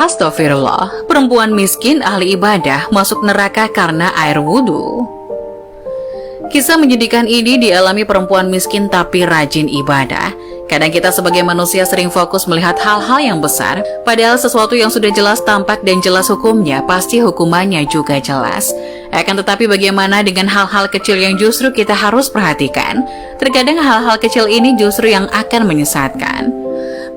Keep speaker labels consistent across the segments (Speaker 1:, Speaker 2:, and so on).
Speaker 1: Astagfirullah, perempuan miskin ahli ibadah masuk neraka karena air wudhu. Kisah menyedihkan ini dialami perempuan miskin tapi rajin ibadah. Kadang kita sebagai manusia sering fokus melihat hal-hal yang besar, padahal sesuatu yang sudah jelas tampak dan jelas hukumnya, pasti hukumannya juga jelas. Akan tetapi bagaimana dengan hal-hal kecil yang justru kita harus perhatikan? Terkadang hal-hal kecil ini justru yang akan menyesatkan.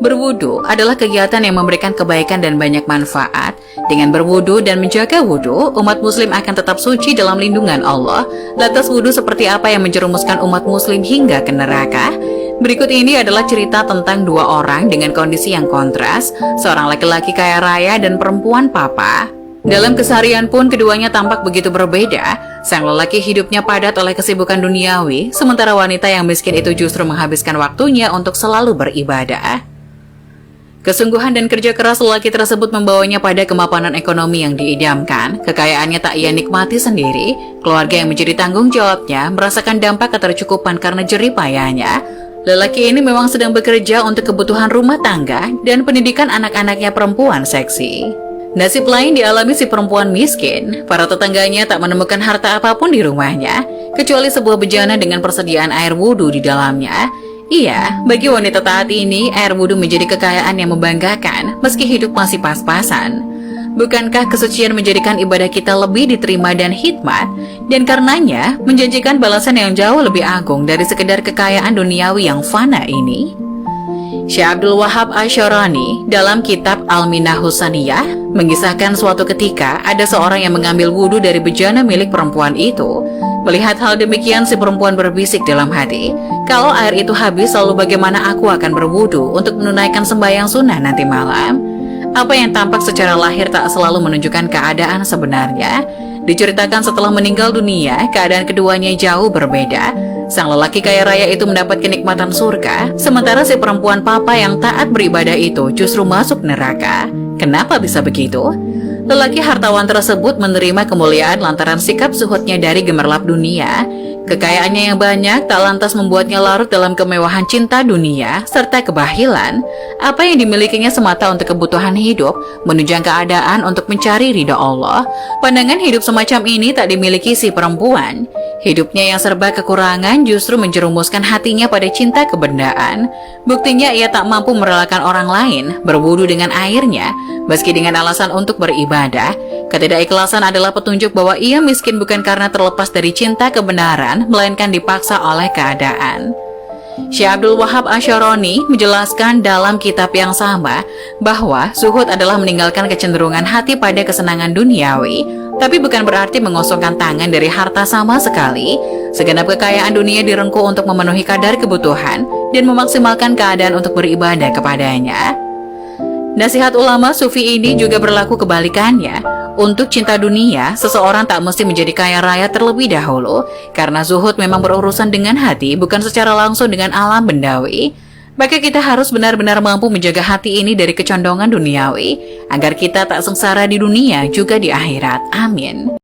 Speaker 1: Berwudu adalah kegiatan yang memberikan kebaikan dan banyak manfaat. Dengan berwudu dan menjaga wudu, umat muslim akan tetap suci dalam lindungan Allah. Lantas wudu seperti apa yang menjerumuskan umat muslim hingga ke neraka? Berikut ini adalah cerita tentang dua orang dengan kondisi yang kontras, seorang laki-laki kaya raya dan perempuan papa. Dalam keseharian pun keduanya tampak begitu berbeda. Sang lelaki hidupnya padat oleh kesibukan duniawi, sementara wanita yang miskin itu justru menghabiskan waktunya untuk selalu beribadah. Kesungguhan dan kerja keras lelaki tersebut membawanya pada kemapanan ekonomi yang diidamkan. Kekayaannya tak ia nikmati sendiri. Keluarga yang menjadi tanggung jawabnya merasakan dampak ketercukupan karena jerih payahnya. Lelaki ini memang sedang bekerja untuk kebutuhan rumah tangga dan pendidikan anak-anaknya perempuan seksi. Nasib lain dialami si perempuan miskin. Para tetangganya tak menemukan harta apapun di rumahnya, kecuali sebuah bejana dengan persediaan air wudhu di dalamnya. Iya, bagi wanita taat ini, air wudhu menjadi kekayaan yang membanggakan, meski hidup masih pas-pasan. Bukankah kesucian menjadikan ibadah kita lebih diterima dan hikmat, dan karenanya menjanjikan balasan yang jauh lebih agung dari sekedar kekayaan duniawi yang fana ini? Syekh Abdul Wahab Asy'arani dalam kitab Al-Minah Husaniyah mengisahkan suatu ketika ada seorang yang mengambil wudhu dari bejana milik perempuan itu. Melihat hal demikian, si perempuan berbisik dalam hati, kalau air itu habis, lalu bagaimana aku akan berwudhu untuk menunaikan sembahyang sunnah nanti malam? Apa yang tampak secara lahir tak selalu menunjukkan keadaan sebenarnya. Diceritakan setelah meninggal dunia, keadaan keduanya jauh berbeda. Sang lelaki kaya raya itu mendapat kenikmatan surga, sementara si perempuan papa yang taat beribadah itu justru masuk neraka. Kenapa bisa begitu? Lelaki hartawan tersebut menerima kemuliaan lantaran sikap zuhudnya dari gemerlap dunia. Kekayaannya yang banyak tak lantas membuatnya larut dalam kemewahan cinta dunia serta kebahilan. Apa yang dimilikinya semata untuk kebutuhan hidup, menunjang keadaan untuk mencari ridha Allah. Pandangan hidup semacam ini tak dimiliki si perempuan. Hidupnya yang serba kekurangan justru menjerumuskan hatinya pada cinta kebendaan. Buktinya ia tak mampu merelakan orang lain berwudu dengan airnya, meski dengan alasan untuk beribadah. Ketidakikhlasan adalah petunjuk bahwa ia miskin bukan karena terlepas dari cinta kebenaran, melainkan dipaksa oleh keadaan. Syekh Abdul Wahab Asy'arani menjelaskan dalam kitab yang sama bahwa zuhud adalah meninggalkan kecenderungan hati pada kesenangan duniawi, tapi bukan berarti mengosongkan tangan dari harta sama sekali. Segenap kekayaan dunia direngkuh untuk memenuhi kadar kebutuhan dan memaksimalkan keadaan untuk beribadah kepadanya. Nasihat ulama sufi ini juga berlaku kebalikannya. Untuk cinta dunia, seseorang tak mesti menjadi kaya raya terlebih dahulu, karena zuhud memang berurusan dengan hati, bukan secara langsung dengan alam bendawi. Maka kita harus benar-benar mampu menjaga hati ini dari kecondongan duniawi, agar kita tak sengsara di dunia juga di akhirat. Amin.